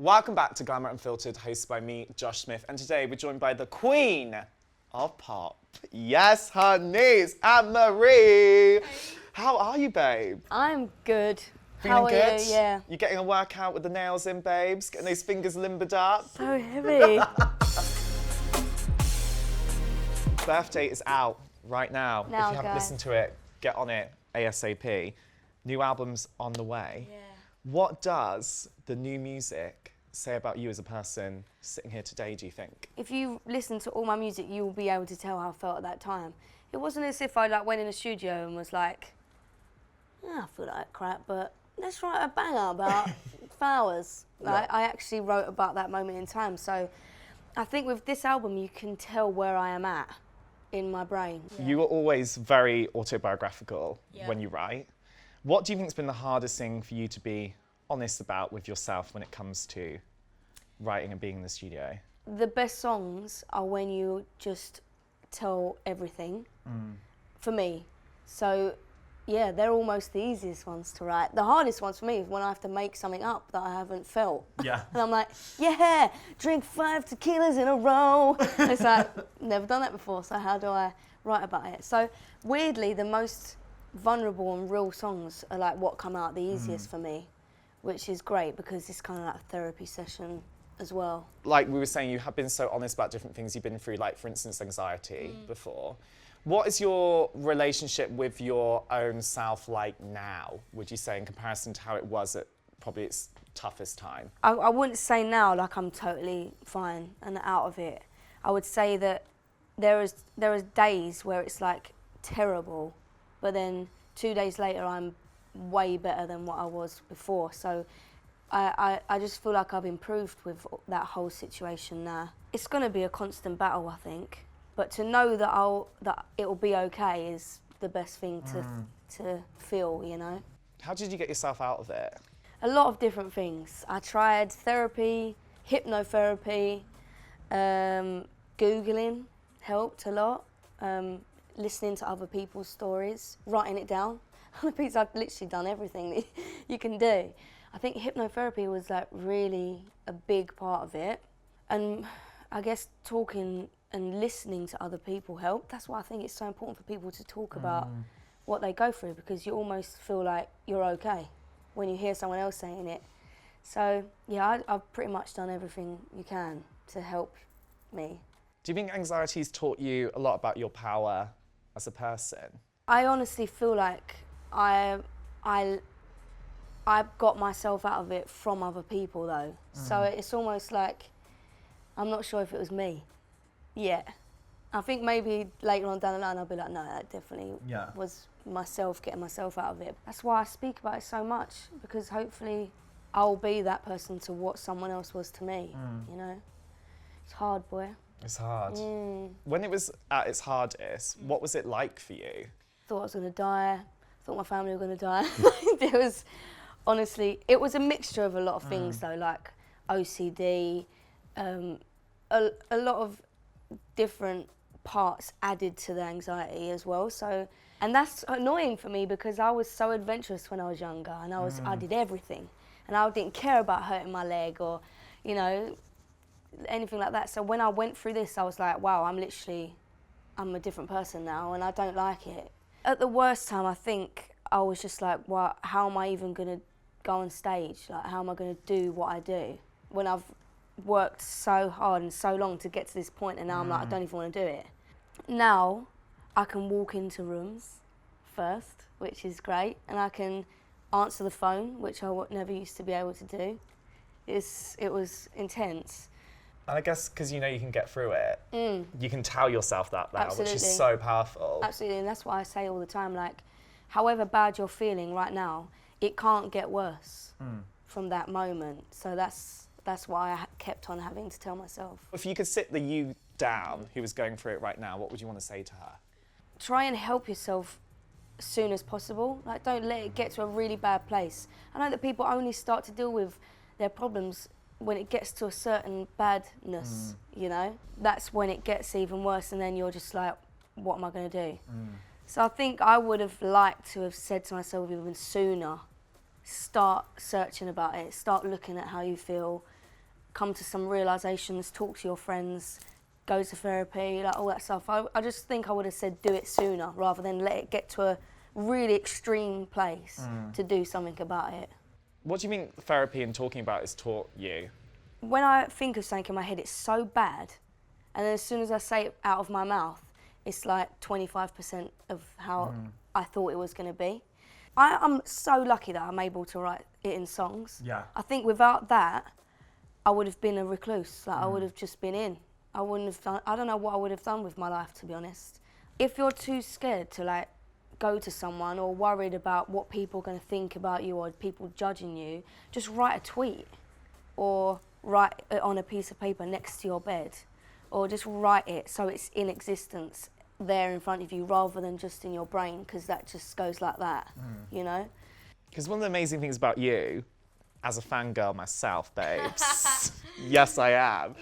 Welcome back to Glamour Unfiltered, hosted by me, Josh Smith, and today we're joined by the queen of pop. Yes, her niece, Anne-Marie. Hey. How are you, babe? I'm good. Feeling How are good? you? Yeah. You getting a workout with the nails in, babes? Getting those fingers limbered up? So heavy. Birthday is out right now. Now, if you haven't listened to it, get on it ASAP. New album's on the way. Yeah. What does the new music say about you as a person sitting here today, do you think? If you listen to all my music, you will be able to tell how I felt at that time. It wasn't as if I went in the studio and was like, I feel like crap, but let's write a banger about flowers. Yeah. I actually wrote about that moment in time. So I think with this album, you can tell where I am at in my brain. Yeah. You are always very autobiographical Yeah. when you write. What do you think has been the hardest thing for you to be honest about with yourself when it comes to writing and being in the studio? The best songs are when you just tell everything, for me. So, yeah, they're almost the easiest ones to write. The hardest ones for me is when I have to make something up that I haven't felt. Yeah. And I'm like, yeah, drink 5 tequilas in a row. It's like, never done that before, so how do I write about it? So, weirdly, the most vulnerable and real songs are like what come out the easiest for me, which is great because it's kind of like a therapy session as well. Like we were saying, you have been so honest about different things you've been through, like for instance, anxiety before. What is your relationship with your own self like now, would you say, in comparison to how it was at probably its toughest time? I wouldn't say now like I'm totally fine and out of it. I would say that there is days where it's like terrible, but then 2 days later I'm way better than what I was before. So I just feel like I've improved with that whole situation now. It's going to be a constant battle, I think. But to know that it'll be okay is the best thing to feel, you know. How did you get yourself out of it? A lot of different things. I tried therapy, hypnotherapy, Googling helped a lot. Listening to other people's stories, writing it down. On a piece, I've literally done everything that you can do. I think hypnotherapy was like really a big part of it. And I guess talking and listening to other people helped. That's why I think it's so important for people to talk about what they go through, because you almost feel like you're okay when you hear someone else saying it. So yeah, I've pretty much done everything you can to help me. Do you think anxiety's taught you a lot about your power as a person? I honestly feel like I got myself out of it from other people though. So it's almost like, I'm not sure if it was me yet. I think maybe later on down the line I'll be like, no, that definitely was myself getting myself out of it. That's why I speak about it so much, because hopefully I'll be that person to what someone else was to me, you know? It's hard, boy. It's hard. When it was at its hardest, what was it like for you? Thought I was going to die. Thought my family were going to die. It was, honestly, it was a mixture of a lot of things though, like OCD, a lot of different parts added to the anxiety as well. So, and that's annoying for me because I was so adventurous when I was younger, and I did everything, and I didn't care about hurting my leg or, you know, anything like that. So when I went through this, I was like, wow, I'm a different person now, and I don't like it. At the worst time, I think I was just like, well, how am I even going to go on stage? Like, how am I going to do what I do when I've worked so hard and so long to get to this point, and now I'm like, I don't even want to do it. Now, I can walk into rooms first, which is great, and I can answer the phone, which I never used to be able to do. It was intense. And I guess because you know you can get through it, you can tell yourself that now, Absolutely. which is so powerful. Absolutely, and that's why I say all the time, like, however bad you're feeling right now, it can't get worse from that moment. So that's why I kept on having to tell myself. If you could sit the you down who was going through it right now, what would you want to say to her? Try and help yourself as soon as possible. Like, don't let it get to a really bad place. I know that people only start to deal with their problems when it gets to a certain badness, you know? That's when it gets even worse, and then you're just like, what am I going to do? So I think I would have liked to have said to myself even sooner, start searching about it, start looking at how you feel, come to some realizations, talk to your friends, go to therapy, like all that stuff. I just think I would have said do it sooner rather than let it get to a really extreme place to do something about it. What do you mean therapy and talking about has taught you? When I think of something in my head, it's so bad, and then as soon as I say it out of my mouth, it's like 25% of how I thought it was going to be. I'm so lucky that I'm able to write it in songs. Yeah. I think without that, I would have been a recluse. Like I would have just been in. I wouldn't have done. I don't know what I would have done with my life, to be honest. If you're too scared to like go to someone or worried about what people are going to think about you or people judging you, just write a tweet or write it on a piece of paper next to your bed, or just write it so it's in existence there in front of you rather than just in your brain, because that just goes like that, you know? Because one of the amazing things about you, as a fangirl myself, babes, yes I am,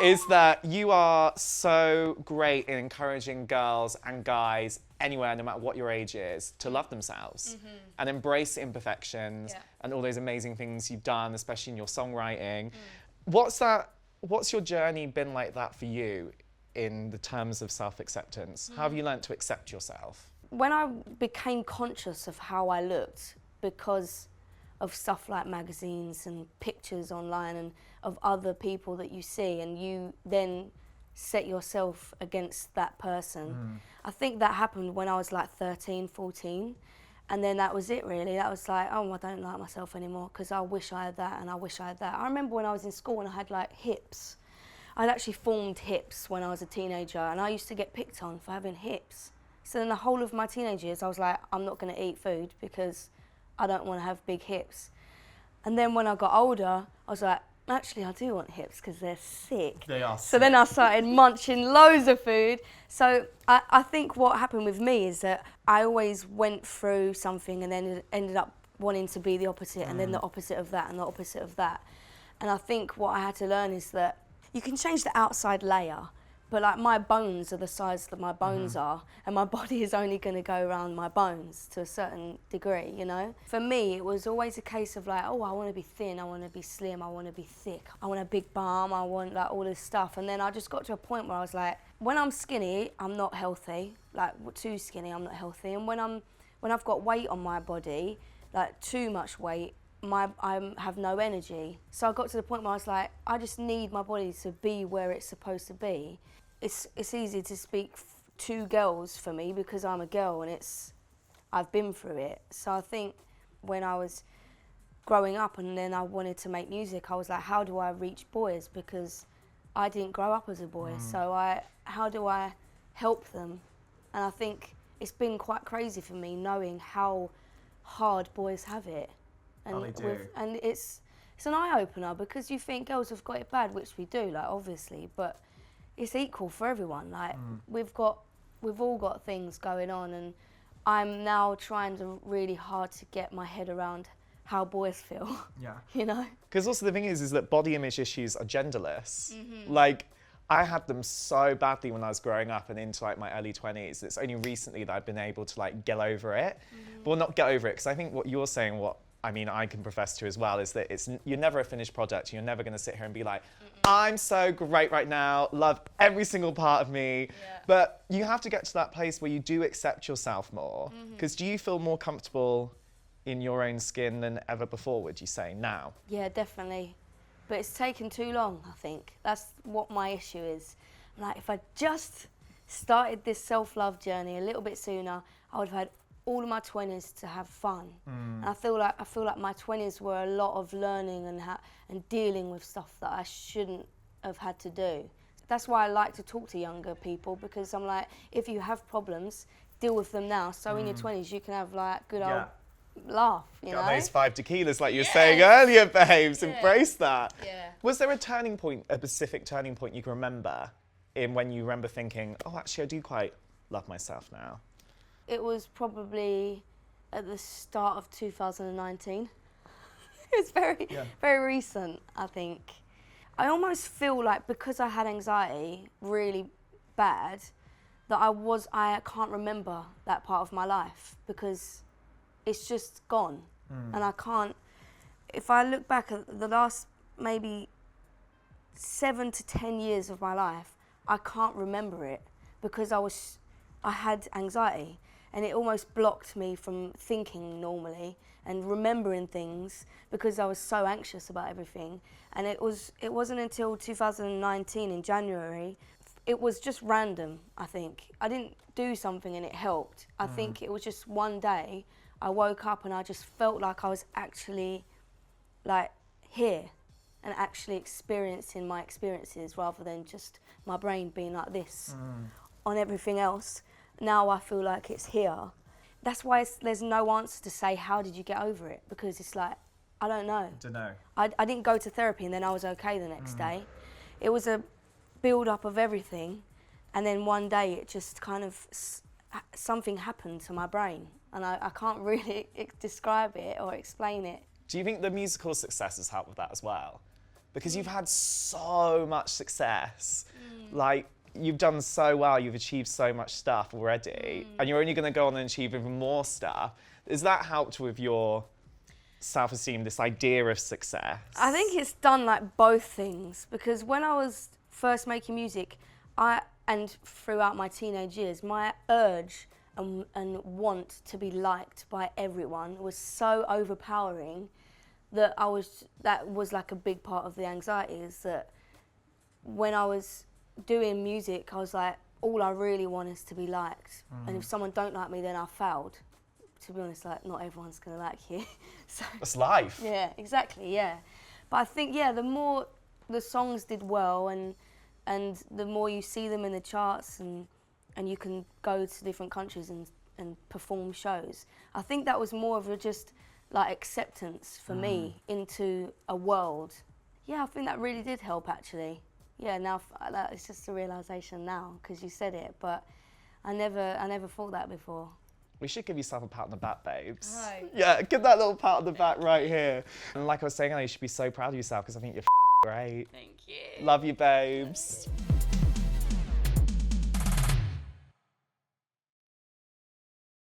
is that you are so great in encouraging girls and guys anywhere, no matter what your age is, to love themselves and embrace imperfections and all those amazing things you've done, especially in your songwriting. What's your journey been like that for you in the terms of self-acceptance? How have you learnt to accept yourself? When I became conscious of how I looked because of stuff like magazines and pictures online and of other people that you see, and you then set yourself against that person. I think that happened when I was like 13, 14. And then that was it really. That was like, oh, I don't like myself anymore because I wish I had that and I wish I had that. I remember when I was in school and I had like hips. I'd actually formed hips when I was a teenager, and I used to get picked on for having hips. So then the whole of my teenage years, I was like, I'm not going to eat food because I don't want to have big hips. And then when I got older, I was like, actually, I do want hips because they're sick. They are So then I started munching loads of food. So I think what happened with me is that I always went through something and then ended up wanting to be the opposite, and then the opposite of that and the opposite of that. And I think what I had to learn is that you can change the outside layer, but like my bones are the size that my bones are, and my body is only going to go around my bones to a certain degree, you know? For me, it was always a case of like, oh, I want to be thin, I want to be slim, I want to be thick, I want a big bum, I want like all this stuff. And then I just got to a point where I was like, when I'm skinny, I'm not healthy. Like too skinny, I'm not healthy. And when I've got weight on my body, like too much weight, I have no energy. So I got to the point where I was like, I just need my body to be where it's supposed to be. It's easy to speak to girls for me because I'm a girl and I've been through it. So I think when I was growing up and then I wanted to make music, I was like, how do I reach boys? Because I didn't grow up as a boy. So how do I help them? And I think it's been quite crazy for me knowing how hard boys have it. And they do. And it's an eye-opener because you think girls have got it bad, which we do, like obviously, but it's equal for everyone. Like we've all got things going on, and I'm now trying to really hard to get my head around how boys feel. Yeah. You know? Because also the thing is that body image issues are genderless. Like, I had them so badly when I was growing up and into like my early 20s. It's only recently that I've been able to like get over it. Well, not get over it, because I think what you're saying, I can profess to as well, is that you're never a finished project. You're never going to sit here and be like, I'm so great right now, love every single part of me. But you have to get to that place where you do accept yourself more. Because do you feel more comfortable in your own skin than ever before, would you say, now? Yeah, definitely. But it's taken too long, I think. That's what my issue is. Like, if I just started this self-love journey a little bit sooner, I would have had all of my 20s to have fun. And I feel like my 20s were a lot of learning and dealing with stuff that I shouldn't have had to do. That's why I like to talk to younger people, because I'm like, if you have problems, deal with them now. So in your 20s, you can have like good old laugh, you know? Those 5 tequilas like you were saying earlier, babes, embrace that. Yeah. Was there a turning point, a specific turning point you can remember when you remember thinking, oh, actually I do quite love myself now? It was probably at the start of 2019. It's very recent, I think. I almost feel like because I had anxiety really bad, that I can't remember that part of my life because it's just gone. And I can't, if I look back at the last maybe 7 to 10 years of my life, I can't remember it because I had anxiety, and it almost blocked me from thinking normally and remembering things because I was so anxious about everything. And it wasn't until 2019 in January, it was just random, I think. I didn't do something and it helped. I think it was just one day I woke up and I just felt like I was actually like here and actually experiencing my experiences rather than just my brain being like this on everything else. Now I feel like it's here. That's why there's no answer to say, how did you get over it? Because it's like, I don't know. I didn't go to therapy and then I was okay the next day. It was a build up of everything, and then one day it just kind of, something happened to my brain, and I can't really describe it or explain it. Do you think the musical success has helped with that as well? Because you've had so much success. Like, you've done so well, you've achieved so much stuff already, and you're only going to go on and achieve even more stuff. Has that helped with your self-esteem, this idea of success? I think it's done like both things, because when I was first making music, and throughout my teenage years, my urge and want to be liked by everyone was so overpowering that that was like a big part of the anxiety, is that when I was doing music, I was like, all I really want is to be liked. And if someone don't like me, then I failed. To be honest, like, not everyone's gonna like you. So, that's life. Yeah, exactly, yeah. But I think, yeah, the more the songs did well and the more you see them in the charts and you can go to different countries and perform shows, I think that was more of a just like acceptance for me into a world. Yeah, I think that really did help actually. Yeah, now it's just a realisation now because you said it, but I never thought that before. We should give yourself a pat on the back, babes. Right. Yeah, give that little pat on the back right here. And like I was saying, you should be so proud of yourself because I think you're great. Thank you. Love you, babes.